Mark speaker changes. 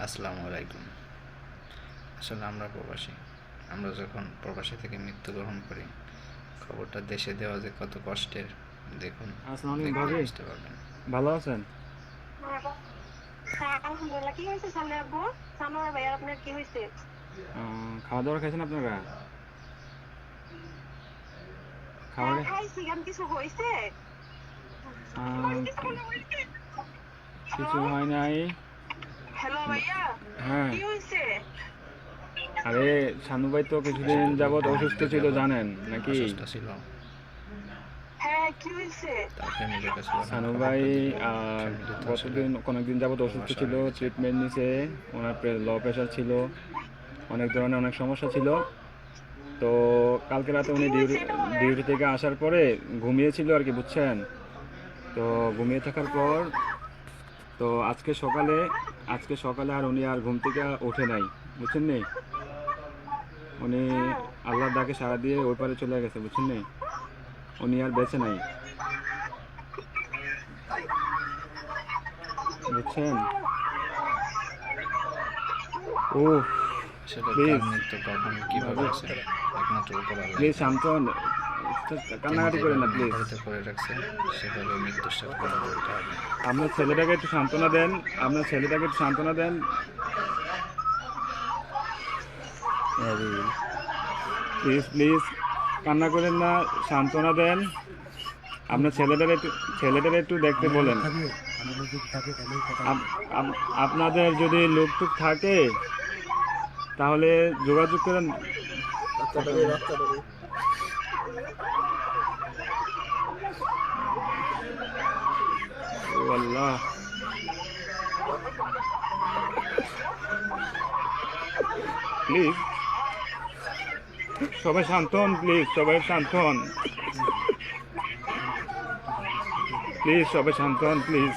Speaker 1: আসসালামু আলাইকুম। আসলে আমরা প্রবাসী। আমরা যখন প্রবাসী থেকে মৃত্যুবরণ করি, খবরটা দেশে দেওয়া যে কত কষ্টের, দেখুন,
Speaker 2: আসসালামু আলাইকুম
Speaker 1: দেখলে
Speaker 2: ভাবি,
Speaker 1: বুঝতে পারবেন।
Speaker 2: ভালো আছেন?
Speaker 3: হ্যাঁ, আলহামদুলিল্লাহ। কি হয়েছে সামনে আব্বু? সানোয়ার ভাইয়া, আপনার কি হয়েছে?
Speaker 2: খাওয়া দাওয়া খাইছেন আপনারা?
Speaker 3: হ্যাঁ,
Speaker 2: খাবারে
Speaker 3: খাইছি। কেন, কিছু হয়েছে?
Speaker 2: কিছু
Speaker 3: হ্যালো,
Speaker 2: হয় নাই।
Speaker 3: হ্যালো ভাইয়া,
Speaker 2: হ্যাঁ,
Speaker 3: কি হয়েছে?
Speaker 2: আরে শানু ভাই তো কিছুদিন
Speaker 1: আসলে
Speaker 2: যাবৎ
Speaker 1: লোকটা অনেক
Speaker 2: অসুস্থ
Speaker 1: দিন
Speaker 2: ছিল
Speaker 1: যাবৎ
Speaker 2: জানেন নাকি?
Speaker 1: অসুস্থ ছিল।
Speaker 3: হ্যাঁ, কি হয়েছে?
Speaker 1: তার ফ্যামিলির কাছে যখন
Speaker 2: শানু ভাই
Speaker 1: খবরটা দিল,
Speaker 2: আহ,
Speaker 1: ফ্যামিলি তো আসলে
Speaker 2: গতদিন কয়েকদিন যাবৎ অসুস্থ
Speaker 1: হতাশ
Speaker 2: ছিল,
Speaker 1: হয়ে গেছে।
Speaker 2: ট্রিটমেন্ট নিছে। ওনার লো প্রেশার ছিল, অনেক ধরনের অনেক সমস্যা ছিল। তো কালকে রাতে
Speaker 3: কি
Speaker 2: উনি
Speaker 3: হয়েছে এটা বলেন।
Speaker 2: ডিউটি থেকে আসার পরে ঘুমিয়েছিল আর কি, বুঝছেন? তো ঘুমিয়ে থাকার
Speaker 3: হ্যাঁ,
Speaker 2: পর তো আজকে সকালে আর উনি আর ঘুম থেকে ওঠে নাই, বুঝছেন নি? উনি
Speaker 3: হ্যাঁ,
Speaker 2: আল্লাহর ডাকে সাড়া দিয়ে ওই পারে চলে গেছে, বুঝছেন নি? উনি আর বেঁচে নাই, বুঝছেন? ও
Speaker 1: আসলে কার
Speaker 2: প্লিজ
Speaker 1: মৃত্যু কখন কিভাবে
Speaker 2: ভাবি,
Speaker 1: আছে, একমাত্র উপর আল্লাহই
Speaker 2: প্লিজ
Speaker 1: জানে।
Speaker 2: শান্ত হন,
Speaker 1: তিনি
Speaker 2: কান্নাকাটি করেন
Speaker 1: যেভাবে
Speaker 2: না প্লিজ।
Speaker 1: নির্ধারিত করে রাখছেন, সেভাবে মৃত্যুর সাথে কথা বলতে হবে।
Speaker 2: আপনার ছেলেটাকে একটু সান্ত্বনা দেন, আপনার ছেলেটাকে একটু সান্ত্বনা দেন। প্লিজ প্লিজ কান্না করেন না, সান্ত্বনা দেন। আপনার ছেলেটারে একটু দেখতে বলেন। আপনাদের যদি লোক টুক থাকে তাহলে যোগাযোগ করেন। ও আল্লাহ, প্লিজ সবাই শান্ত হন, প্লিজ সবাই শান্ত হন, প্লিজ সবাই শান্ত হন, প্লিজ।